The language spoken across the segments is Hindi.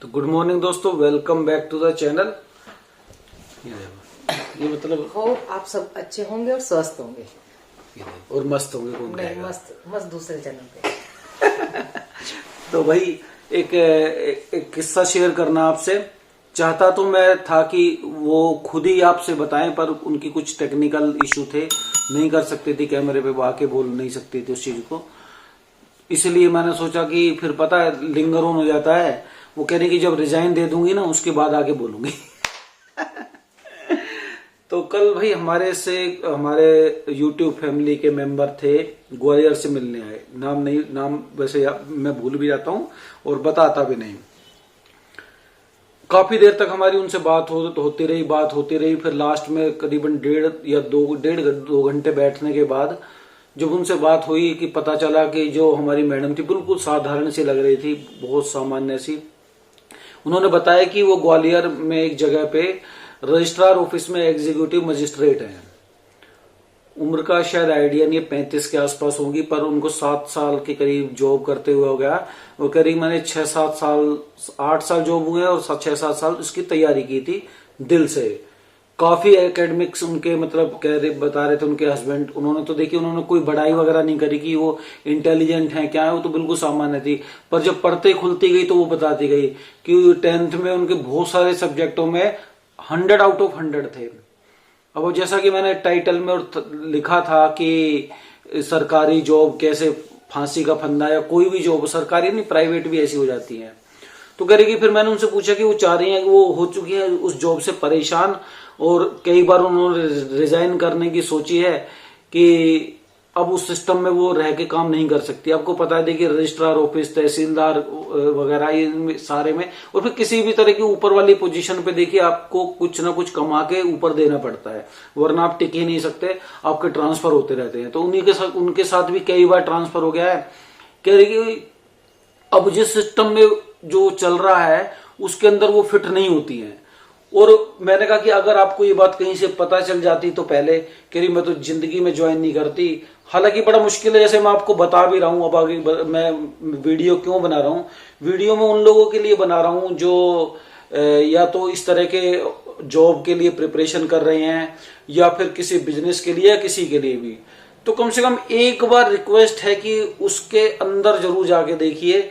तो गुड मॉर्निंग दोस्तों, welcome back to the channel. ये मतलब हो आप सब अच्छे होंगे और स्वस्थ होंगे और मस्त होंगे। कौन नहीं, कहेगा? मस्त दूसरे चैनल पे। तो भाई एक किस्सा शेयर करना आपसे चाहता तो मैं था कि वो खुद ही आपसे बताएं, पर उनकी कुछ टेक्निकल इशू थे, नहीं कर सकती थी, कैमरे पे आके बोल नहीं सकती थी उस चीज को। इसलिए मैंने सोचा कि फिर पता है लिंगर ऑन हो जाता है। वो कह रही कि जब रिजाइन दे दूंगी ना उसके बाद आके बोलूंगी। तो कल भाई हमारे YouTube फैमिली के मेंबर थे, ग्वालियर से मिलने आए। नाम वैसे मैं भूल भी जाता हूँ और बताता भी नहीं। काफी देर तक हमारी उनसे बात होती रही। फिर लास्ट में करीबन डेढ़ दो घंटे बैठने के बाद जब उनसे बात हुई कि पता चला कि जो हमारी मैडम थी बिल्कुल साधारण सी लग रही थी, बहुत सामान्य सी। उन्होंने बताया कि वो ग्वालियर में एक जगह पे रजिस्ट्रार ऑफिस में एग्जीक्यूटिव मजिस्ट्रेट हैं। उम्र का शायद आइडिया नहीं, 35 के आसपास होंगी, पर उनको 7 साल के करीब जॉब करते हुए हो गया। वो करीब मैंने 8 साल जॉब हुए और 6-7 साल उसकी तैयारी की थी दिल से। काफी एकेडमिक्स उनके मतलब बता रहे थे उनके हस्बैंड। उन्होंने तो देखिए, उन्होंने कोई बड़ाई वगैरह नहीं करी कि वो इंटेलिजेंट है क्या है, वो तो बिल्कुल सामान्य थी। पर जब पढ़ते खुलती गई तो वो बताती गई कि 10th में उनके बहुत सारे सब्जेक्टों में 100 आउट ऑफ 100 थे। अब वो जैसा कि मैंने टाइटल में लिखा था कि सरकारी जॉब कैसे फांसी का फंदा, या कोई भी जॉब सरकारी नहीं प्राइवेट भी ऐसी हो जाती है। तो कह रही कि फिर मैंने उनसे पूछा कि वो चाह रही हैं कि वो हो चुकी है उस जॉब से परेशान, और कई बार उन्होंने रिजाइन करने की सोची है कि अब उस सिस्टम में वो रह के काम नहीं कर सकती। आपको पता है, देखिए रजिस्ट्रार ऑफिस, तहसीलदार वगैरह ये सारे में, और फिर किसी भी तरह की ऊपर वाली पोजीशन पे देखिए आपको कुछ ना कुछ कमा के ऊपर देना पड़ता है, वरना आप टिक ही नहीं सकते, आपके ट्रांसफर होते रहते हैं। तो उनके साथ भी कई बार ट्रांसफर हो गया है। कह रही कि अब जिस सिस्टम में जो चल रहा है उसके अंदर वो फिट नहीं होती है। और मैंने कहा कि अगर आपको ये बात कहीं से पता चल जाती तो पहले, कह रही मैं तो जिंदगी में ज्वाइन नहीं करती। हालांकि बड़ा मुश्किल है, जैसे मैं आपको बता भी रहा हूं। अब आगे मैं वीडियो क्यों बना रहा हूं, वीडियो में उन लोगों के लिए बना रहा हूं जो या तो इस तरह के जॉब के लिए प्रिपरेशन कर रहे हैं, या फिर किसी बिजनेस के लिए, या किसी के लिए भी। तो कम से कम एक बार रिक्वेस्ट है कि उसके अंदर जरूर जाके देखिए,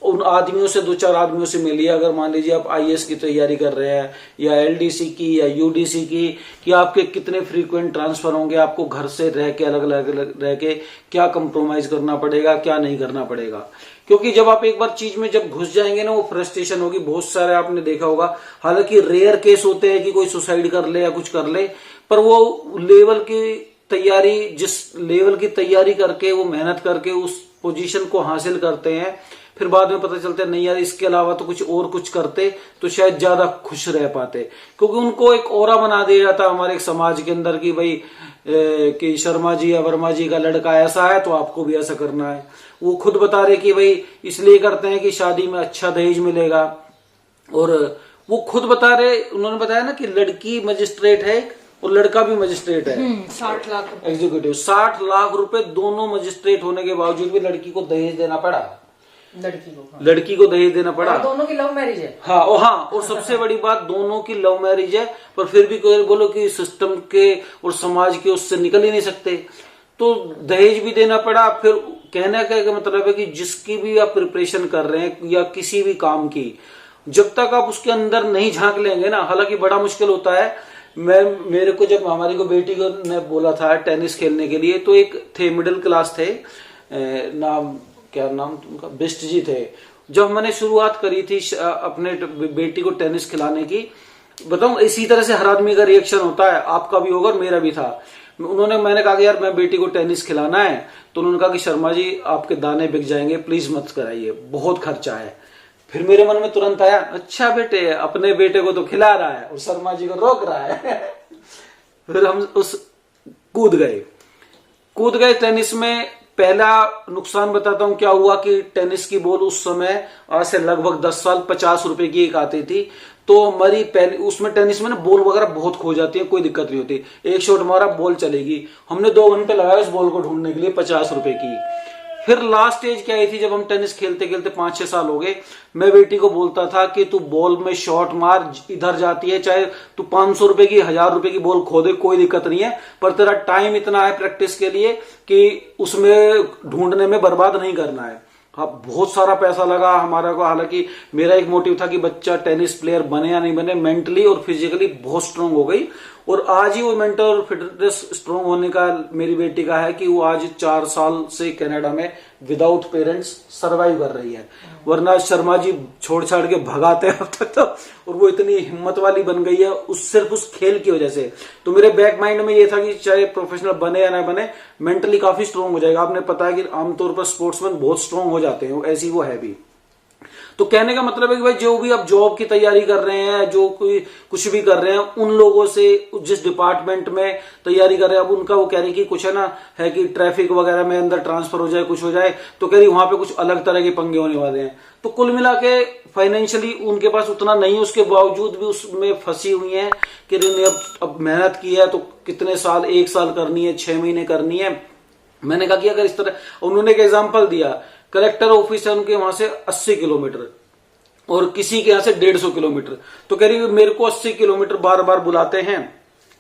उन आदमियों से 2-4 आदमियों से मिलिए। अगर मान लीजिए आप IAS की तैयारी कर रहे हैं, या LDC की, या UDC की, कि आपके कितने फ्रीक्वेंट ट्रांसफर होंगे, आपको घर से रह के अलग अलग रह के क्या कंप्रोमाइज करना पड़ेगा, क्या नहीं करना पड़ेगा। क्योंकि जब आप एक बार चीज में जब घुस जाएंगे ना, वो फ्रस्ट्रेशन होगी। बहुत सारे आपने देखा होगा, हालांकि रेयर केस होते हैं कि कोई सुसाइड कर ले या कुछ कर ले, पर वो लेवल की तैयारी, जिस लेवल की तैयारी करके वो मेहनत करके उस पोजीशन को हासिल करते हैं, फिर बाद में पता चलता है नहीं यार, इसके अलावा तो कुछ करते तो शायद ज्यादा खुश रह पाते। क्योंकि उनको एक ऑरा बना दिया जाता है हमारे एक समाज के अंदर कि भाई कि शर्मा जी या वर्मा जी का लड़का ऐसा है तो आपको भी ऐसा करना है। वो खुद बता रहे कि भाई इसलिए करते हैं कि शादी में अच्छा दहेज मिलेगा। और वो खुद बता रहे, उन्होंने बताया ना कि लड़की मजिस्ट्रेट है और लड़का भी मजिस्ट्रेट है। 60 लाख एग्जीक्यूटिव 60 लाख रुपए, दोनों मजिस्ट्रेट होने के बावजूद भी लड़की को दहेज देना पड़ा। लड़की को दहेज देना पड़ा। और दोनों की लव मैरिज है। हाँ, और सबसे बड़ी बात, दोनों की लव मैरिज है, पर फिर भी कोई बोलो कि सिस्टम के और समाज के उससे निकल ही नहीं सकते, तो दहेज भी देना पड़ा। फिर कहने का मतलब है कि जिसकी भी आप प्रिपरेशन कर रहे हैं या किसी भी काम की, जब तक आप उसके अंदर नहीं झांक लेंगे ना, हालांकि बड़ा मुश्किल होता है। मेरे को जब हमारी को बेटी को ने बोला था टेनिस खेलने के लिए, तो एक थे मिडिल क्लास थे, क्या नाम उनका, बिस्ट जी थे। जब मैंने शुरुआत करी थी अपने बेटी को टेनिस खिलाने की, बताऊं इसी तरह से हर आदमी का रिएक्शन होता है, आपका भी होगा और मेरा भी था। मैंने कहा कि यार मैं बेटी को टेनिस खिलाना है, तो उन्होंने कहा कि शर्मा जी आपके दाने बिक जाएंगे, प्लीज मत कराइए, बहुत खर्चा है। फिर मेरे मन में तुरंत आया, अच्छा बेटे, अपने बेटे को तो खिला रहा है और शर्मा जी को रोक रहा है। फिर हम कूद गए टेनिस में। पहला नुकसान बताता हूं क्या हुआ कि टेनिस की बॉल उस समय, आज से लगभग 10 साल, 50 रुपए की एक आती थी। तो हमारी पहले उसमें टेनिस में ना बॉल वगैरह बहुत खो जाती है, कोई दिक्कत नहीं होती, एक शॉट मारा बॉल चलेगी। हमने 2 घंटे लगाए उस बॉल को ढूंढने के लिए, 50 रुपए की। फिर लास्ट एज क्या आई थी, जब हम टेनिस खेलते खेलते 5-6 साल हो गए, मैं बेटी को बोलता था कि तू बॉल में शॉट मार, इधर जाती है, चाहे तू 500 रुपए की 1000 रुपए की बॉल खो दे, कोई दिक्कत नहीं है, पर तेरा टाइम इतना है प्रैक्टिस के लिए कि उसमें ढूंढने में बर्बाद नहीं करना है। हाँ, बहुत सारा पैसा लगा हमारा को, हालांकि मेरा एक मोटिव था कि बच्चा टेनिस प्लेयर बने या नहीं बने, मेंटली और फिजिकली बहुत स्ट्रांग हो गई। और आज ही वो मेंटल और फिटनेस स्ट्रांग होने का मेरी बेटी का है कि वो आज 4 साल से कनाडा में विदाउट पेरेंट्स सरवाइव कर रही है, वरना शर्मा जी छोड़ छाड़ के भगाते हैं अब तक तो, और वो इतनी हिम्मत वाली बन गई है सिर्फ उस खेल की वजह से। तो मेरे बैक माइंड में ये था कि चाहे प्रोफेशनल बने या ना बने, मेंटली काफी स्ट्रांग हो जाएगा। आपने पता है कि आमतौर पर स्पोर्ट्समैन बहुत स्ट्रांग हो जाते हैं, ऐसी वो है भी। तो कहने का मतलब है कि भाई जो भी आप जॉब की तैयारी कर रहे हैं, जो कोई कुछ भी कर रहे हैं, उन लोगों से जिस डिपार्टमेंट में तैयारी कर रहे हैं, अब उनका वो कह रही कि कुछ है ना, है कि ट्रैफिक वगैरह में अंदर ट्रांसफर हो जाए, कुछ हो जाए, तो कह रही वहां पे कुछ अलग तरह के पंगे होने वाले हैं। तो कुल मिला के फाइनेंशियली उनके पास उतना नहीं, उसके बावजूद भी उसमें फंसी हुई है कि ने अब मेहनत की है तो कितने साल, 1 साल करनी है, 6 महीने करनी है। मैंने कहा कि अगर इस तरह, उन्होंने एक एग्जाम्पल दिया, कलेक्टर ऑफिस है उनके वहां से 80 किलोमीटर और किसी के यहां से 150 किलोमीटर, तो कह रही मेरे को 80 किलोमीटर बार बार बुलाते हैं,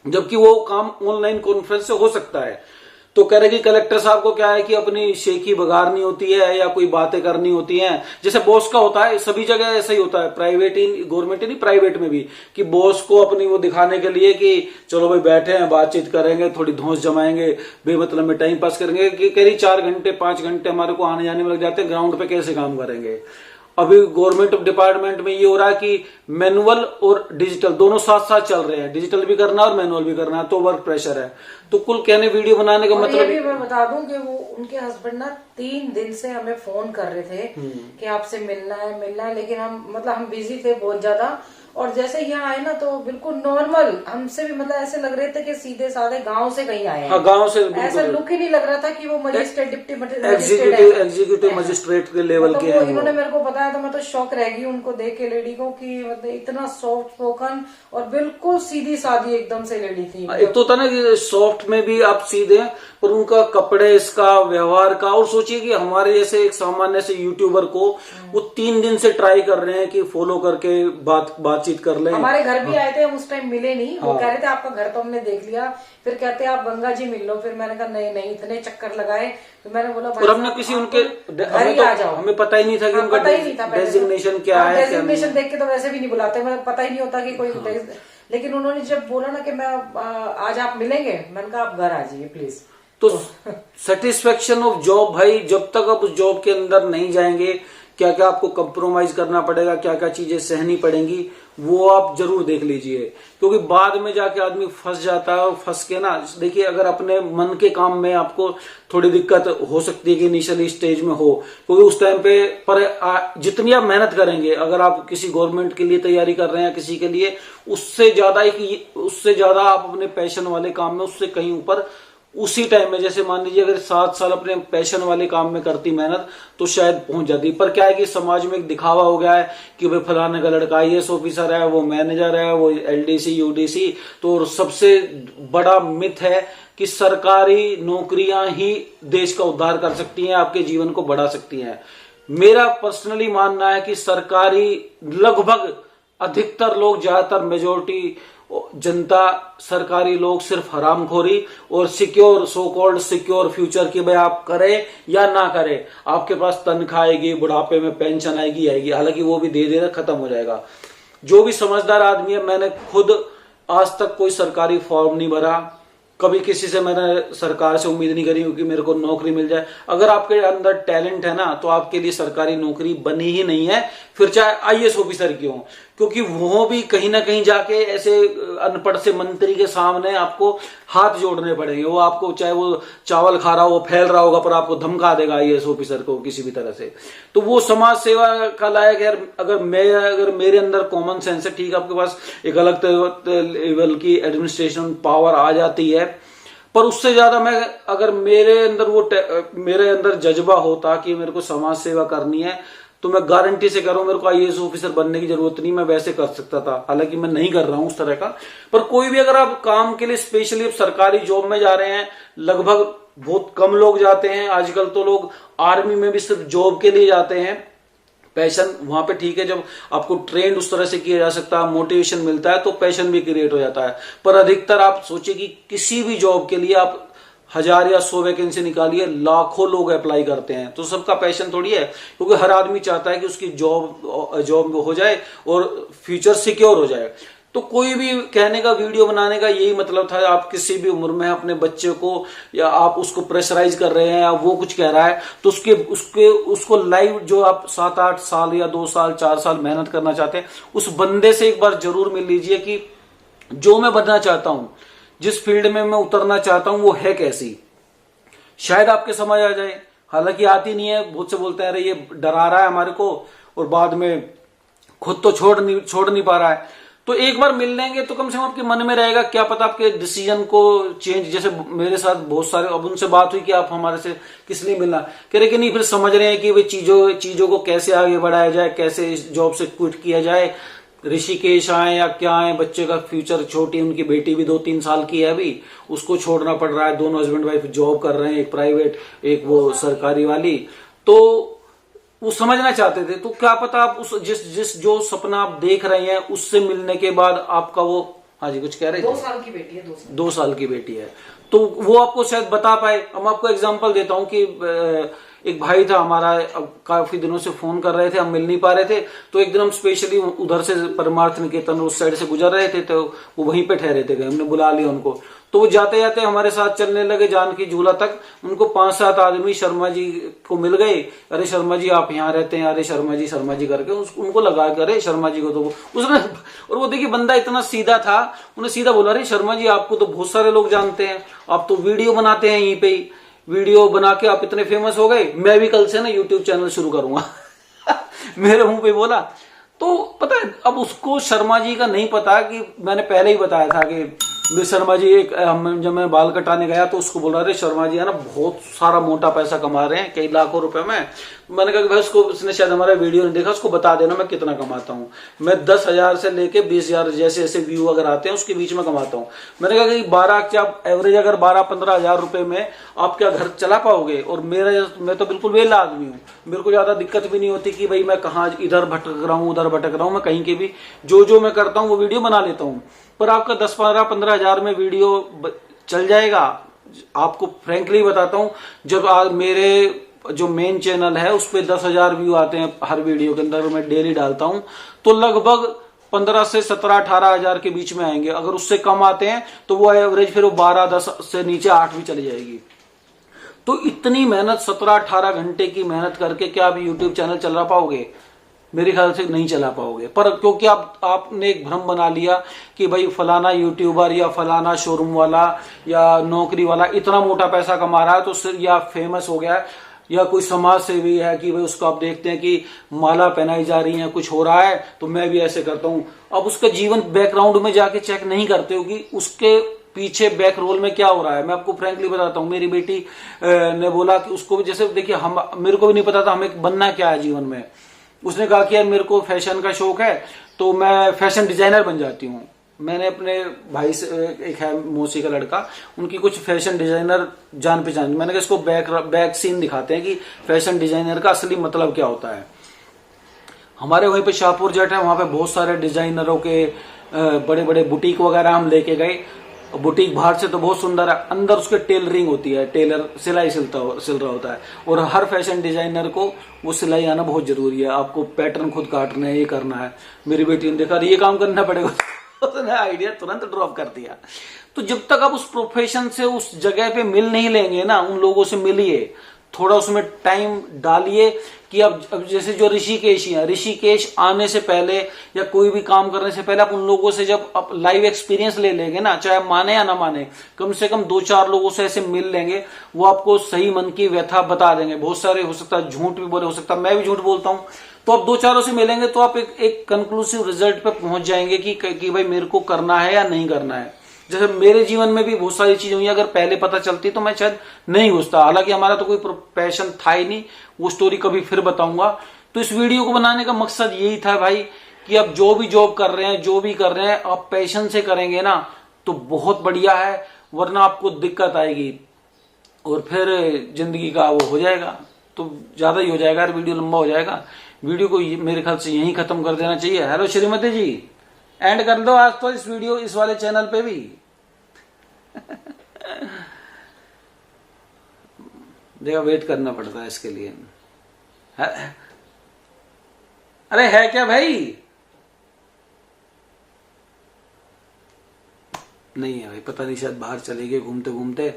जबकि वो काम ऑनलाइन कॉन्फ्रेंस से हो सकता है। तो कह रहे कि कलेक्टर साहब को क्या है कि अपनी शेखी बघारनी होती है या कोई बातें करनी होती हैं, जैसे बॉस का होता है, सभी जगह ऐसा ही होता है, प्राइवेट ही, गवर्नमेंट ही नहीं, प्राइवेट में भी, कि बॉस को अपनी वो दिखाने के लिए कि चलो भाई बैठे हैं, बातचीत करेंगे, थोड़ी धौंस जमाएंगे, बेमतलब में टाइम पास करेंगे, कि करीब 4 घंटे 5 घंटे हमारे को आने जाने में लग जाते हैं, ग्राउंड पे कैसे काम करेंगे। अभी गवर्नमेंट डिपार्टमेंट में ये हो रहा है कि मैनुअल और डिजिटल दोनों साथ साथ चल रहे हैं, डिजिटल भी करना और मैनुअल भी करना है, तो वर्क प्रेशर है। तो कुल कहने वीडियो बनाने का मतलब, ये भी मैं बता दूं कि वो उनके हस्बैंड ना 3 दिन से हमें फोन कर रहे थे कि आपसे मिलना है, लेकिन हम बिजी थे बहुत ज्यादा। और जैसे यहाँ आए ना तो बिल्कुल नॉर्मल, हमसे भी मतलब ऐसे लग रहे थे कि सीधे साधे गांव से कहीं आए हैं। हाँ, गांव से ऐसा लुक ही नहीं लग रहा था कि वो मजिस्ट्रेट, डिप्टी एग्जीक्यूटिव मजिस्ट्रेट के लेवल के हैं। इन्होंने मेरे को बताया तो मैं तो शॉक रह गई उनको देख के, लेडी को, कि मतलब इतना सॉफ्ट स्पोकन और बिल्कुल सीधी सादी एकदम से लेडी थी। एक तो होता ना कि सॉफ्ट में भी आप सीधे, पर उनका कपड़े, इसका व्यवहार का, और सोचिए कि हमारे जैसे एक सामान्य से यूट्यूबर को वो 3 दिन से ट्राई कर रहे हैं कि फॉलो करके बातचीत कर ले। हमारे घर भी आए थे, हम उस टाइम मिले नहीं, वो कह रहे थे आपका घर तो हमने देख लिया, फिर कहते आप गंगा जी मिल लो, फिर मैंने कहा नहीं, इतने चक्कर लगाए, तो मैंने बोला और हमने किसी उनके हमें पता ही नहीं था कि उनका डेजिग्नेशन क्या है। डेजिग्नेशन देख के तो वैसे भी नहीं बुलाते, मुझे पता ही नहीं होता कि कोई, लेकिन उन्होंने जब बोला ना कि मैं आज आप मिलेंगे, मैंने कहा आप घर आ जाइए प्लीज। तो सेटिस्फेक्शन ऑफ जॉब, भाई जब तक आप उस जॉब के अंदर नहीं जाएंगे, क्या क्या आपको कंप्रोमाइज करना पड़ेगा, क्या क्या चीजें सहनी पड़ेंगी, वो आप जरूर देख लीजिए, क्योंकि बाद में जाके आदमी फंस जाता है। और फंस के ना, देखिए अगर अपने मन के काम में आपको थोड़ी दिक्कत हो सकती है कि इनिशियली स्टेज में हो, क्योंकि उस टाइम पे पर जितनी आप मेहनत करेंगे, अगर आप किसी गवर्नमेंट के लिए तैयारी कर रहे हैं, किसी के लिए, उससे ज्यादा आप अपने पैशन वाले काम में, उससे कहीं ऊपर उसी टाइम में, जैसे मान लीजिए अगर 7 साल अपने पैशन वाले काम में करती मेहनत, तो शायद पहुंच जाती। पर क्या है कि समाज में एक दिखावा हो गया है कि भाई फलाने का लड़का IAS ऑफिसर है, वो मैनेजर है, वो LDC UDC। तो सबसे बड़ा मिथ है कि सरकारी नौकरियां ही देश का उद्धार कर सकती हैं, आपके जीवन को बढ़ा सकती हैं। मेरा पर्सनली मानना है कि सरकारी, लगभग अधिकतर लोग, ज्यादातर मेजोरिटी जनता, सरकारी लोग सिर्फ हरामखोरी और secure, so called secure future की भाई आप करें या ना करें, आपके पास तनख्वाह आएगी, बुढ़ापे में पेंशन आएगी, हालांकि वो भी धीरे धीरे खत्म हो जाएगा। जो भी समझदार आदमी है, मैंने खुद आज तक कोई सरकारी फॉर्म नहीं भरा, कभी किसी से मैंने सरकार से उम्मीद नहीं करी कि मेरे को नौकरी मिल जाए। अगर आपके अंदर टैलेंट है ना, तो आपके लिए सरकारी नौकरी बनी ही नहीं है, फिर चाहे IAS ऑफिसर की हो, क्योंकि वो भी कहीं ना कहीं जाके ऐसे अनपढ़ से मंत्री के सामने आपको हाथ जोड़ने पड़ेंगे। वो आपको, चाहे वो चावल खा रहा हो, वो फैल रहा होगा, पर आपको धमका देगा IAS ऑफिसर को किसी भी तरह से। तो वो समाज सेवा का लायक है। अगर मेरे अंदर कॉमन सेंस है, ठीक है, आपके पास एक अलग लेवल की एडमिनिस्ट्रेशन पावर आ जाती है, पर उससे ज्यादा अगर मेरे अंदर जज्बा होता कि मेरे को समाज सेवा करनी है, तो मैं गारंटी से कह रहा हूं मेरे को आईएएस ऑफिसर बनने की जरूरत नहीं, मैं वैसे कर सकता था, हालांकि मैं नहीं कर रहा हूं उस तरह का। पर कोई भी अगर आप काम के लिए स्पेशली आप सरकारी जॉब में जा रहे हैं, लगभग बहुत कम लोग जाते हैं आजकल, तो लोग आर्मी में भी सिर्फ जॉब के लिए जाते हैं। पैशन वहां पे ठीक है, जब आपको ट्रेंड उस तरह से किया जा सकता है, मोटिवेशन मिलता है, तो पैशन भी क्रिएट हो जाता है। पर अधिकतर आप सोचिए कि किसी भी जॉब के लिए आप 1000 या 100 वैकेंसी निकालिए, लाखों लोग अप्लाई करते हैं, तो सबका पैशन थोड़ी है, क्योंकि हर आदमी चाहता है कि उसकी जॉब हो जाए और फ्यूचर सिक्योर हो जाए। तो कोई भी कहने का, वीडियो बनाने का यही मतलब था, आप किसी भी उम्र में अपने बच्चे को या आप उसको प्रेशराइज कर रहे हैं या वो कुछ कह रहा है, तो उसको लाइव जो आप 7-8 साल या 2 साल 4 साल मेहनत करना चाहते हैं, उस बंदे से एक बार जरूर मिल लीजिए कि जो मैं बनना चाहता हूं, जिस फील्ड में मैं उतरना चाहता हूं, वो है कैसी। शायद आपके समझ आ जाए, हालांकि आती नहीं है। बहुत से बोलते हैं अरे ये डरा रहा है हमारे को, और बाद में खुद तो छोड़ नहीं पा रहा है। तो एक बार मिल लेंगे तो कम से कम आपके मन में रहेगा, क्या पता आपके डिसीजन को चेंज, जैसे मेरे साथ बहुत सारे, अब उनसे बात हुई कि आप हमारे से किस लिए मिलना, कह रहे कि नहीं, फिर समझ रहे हैं कि वे चीजों को कैसे आगे बढ़ाया जाए, कैसे इस जॉब से क्विट किया जाए, ऋषिकेश आए या क्या आए, बच्चे का फ्यूचर, छोटी उनकी बेटी भी 2-3 साल की है अभी, उसको छोड़ना पड़ रहा है, दोनों हस्बैंड वाइफ जॉब कर रहे हैं, एक प्राइवेट एक वो सरकारी वाली, तो वो समझना चाहते थे। तो क्या पता आप उस जिस जो सपना आप देख रहे हैं उससे मिलने के बाद आपका वो, हाँ जी कुछ कह रहे थे, 2 साल की बेटी है, 2 साल की बेटी है, तो वो आपको शायद बता पाए। हम आपको एग्जांपल देता हूं कि एक भाई था हमारा, अब काफी दिनों से फोन कर रहे थे, हम मिल नहीं पा रहे थे, तो एक दिन हम स्पेशली उधर से परमार्थ निकेतन उस साइड से गुजर रहे थे, तो वो वहीं पे ठहरे थे, हमने बुला लिया उनको, तो वो जाते जाते हमारे साथ चलने लगे जानकी झूला तक। उनको 5-7 आदमी शर्मा जी को मिल गए, अरे शर्मा जी आप यहाँ रहते हैं, अरे शर्मा जी करके उनको लगा के, अरे शर्मा जी को तो उसने, और वो देखिए बंदा इतना सीधा था, उन्हें सीधा बोला, अरे शर्मा जी आपको तो बहुत सारे लोग जानते हैं, आप तो वीडियो बनाते हैं, यहीं पे ही वीडियो बना के आप इतने फेमस हो गए, मैं भी कल से ना यूट्यूब चैनल शुरू करूंगा मेरे मुंह पे बोला। तो पता है, अब उसको शर्मा जी का नहीं पता कि मैंने पहले ही बताया था कि शर्मा जी जब मैं बाल कटाने गया तो उसको बोल रहा, अरे शर्मा जी है ना बहुत सारा मोटा पैसा कमा रहे हैं, कई लाखों रुपए में। मैंने कहा कि भाई उसने शायद हमारा वीडियो नहीं देखा, उसको बता देना मैं कितना कमाता हूँ। मैं 10,000 से लेके 20,000 जैसे जैसे व्यू अगर आते हैं उसके बीच में कमाता हूँ। मैंने कहा कि 12 क्या एवरेज अगर 12-15 हजार रुपए में आप क्या घर चला पाओगे? और मैं तो बिल्कुल वेला आदमी हूँ, मेरे को ज्यादा दिक्कत भी नहीं होती कि भाई मैं कहाँ इधर भटक रहा हूँ उधर भटक रहा हूँ, मैं कहीं के भी जो मैं करता हूँ वो वीडियो बना लेता हूँ। पर आपका 10-15 हजार में वीडियो चल जाएगा। आपको फ्रेंकली बताता हूँ, जब आज मेरे जो मेन चैनल है उस पे 10,000 व्यू आते हैं हर वीडियो के अंदर, मैं डेली डालता हूं, तो लगभग 15 से 17-18 हजार के बीच में आएंगे। अगर उससे कम आते हैं तो वो एवरेज फिर वो 12-10 से नीचे 8 भी चली जाएगी। तो इतनी मेहनत 17-18 घंटे की मेहनत करके क्या आप यूट्यूब चैनल चला पाओगे? मेरे ख्याल से नहीं चला पाओगे। पर क्योंकि आपने एक भ्रम बना लिया कि भाई फलाना यूट्यूबर या फलाना शोरूम वाला या नौकरी वाला इतना मोटा पैसा कमा रहा है तो सिर्फ या फेमस हो गया, या कोई समाज सेवी है कि भाई उसको आप देखते हैं कि माला पहनाई जा रही है, कुछ हो रहा है तो मैं भी ऐसे करता हूं। अब उसका जीवन बैकग्राउंड में जाके चेक नहीं करते हो कि उसके पीछे बैक रोल में क्या हो रहा है। मैं आपको फ्रैंकली बताता हूँ, मेरी बेटी ने बोला कि उसको भी, जैसे देखिए मेरे को भी नहीं पता था हमें बनना क्या है जीवन में। उसने कहा कि यार मेरे को फैशन का शौक है तो मैं फैशन डिजाइनर बन जाती हूँ। मैंने अपने भाई से, एक है मौसी का लड़का, उनकी कुछ फैशन डिजाइनर जान पहचान, मैंने कहा इसको बैक सीन दिखाते हैं कि फैशन डिजाइनर का असली मतलब क्या होता है। हमारे वहीं पे शाहपुर जेट है, वहां पे बहुत सारे डिजाइनरों के बड़े बड़े बुटीक वगैरह हम लेके गए। बुटीक बाहर से तो बहुत सुंदर है, अंदर उसके टेलरिंग होती है, टेलर सिलाई सिल रहा होता है। और हर फैशन डिजाइनर को वो सिलाई आना बहुत जरूरी है, आपको पैटर्न खुद काटना है, ये करना है। मेरी बेटी ने देखा ये काम करना पड़ेगा उसने आइडिया तुरंत ड्रॉप कर दिया। तो जब तक आप उस प्रोफेशन से उस जगह पे मिल नहीं लेंगे ना, उन लोगों से मिलिए, थोड़ा उसमें टाइम डालिए कि अब जैसे जो ऋषिकेश आने से पहले या कोई भी काम करने से पहले आप उन लोगों से जब आप लाइव एक्सपीरियंस ले लेंगे ना, चाहे माने या ना माने, कम से कम 2-4 लोगों से ऐसे मिल लेंगे, वो आपको सही मन की व्यथा बता देंगे। बहुत सारे हो सकता है झूठ भी बोले, हो सकता है मैं भी झूठ बोलता हूं, तो आप 2-4 से मिलेंगे तो आप एक कंक्लूसिव रिजल्ट पे पहुंच जाएंगे कि भाई मेरे को करना है या नहीं करना है। जैसे मेरे जीवन में भी बहुत सारी चीजें हुई, अगर पहले पता चलती तो मैं शायद नहीं घुसता। हालांकि हमारा तो कोई प्रोफेशन था ही नहीं, वो स्टोरी कभी फिर बताऊंगा। तो इस वीडियो को बनाने का मकसद यही था भाई कि अब जो भी जॉब कर रहे हैं, जो भी कर रहे हैं, आप पैशन से करेंगे ना तो बहुत बढ़िया है, वरना आपको दिक्कत आएगी और फिर जिंदगी का वो हो जाएगा तो ज्यादा ही हो जाएगा, वीडियो लंबा हो जाएगा। वीडियो को मेरे ख्याल से यहीं खत्म कर देना चाहिए। हेलो श्रीमती जी, एंड कर दो आज तो इस वीडियो, इस वाले चैनल पे भी। देखा, वेट करना पड़ता है इसके लिए। अरे है क्या भाई? नहीं है भाई, पता नहीं, शायद बाहर चले गए घूमते घूमते।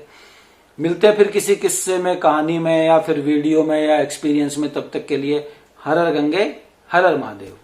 मिलते हैं फिर किसी किस्से में, कहानी में, या फिर वीडियो में, या एक्सपीरियंस में। तब तक के लिए हर हर गंगे, हर हर महादेव।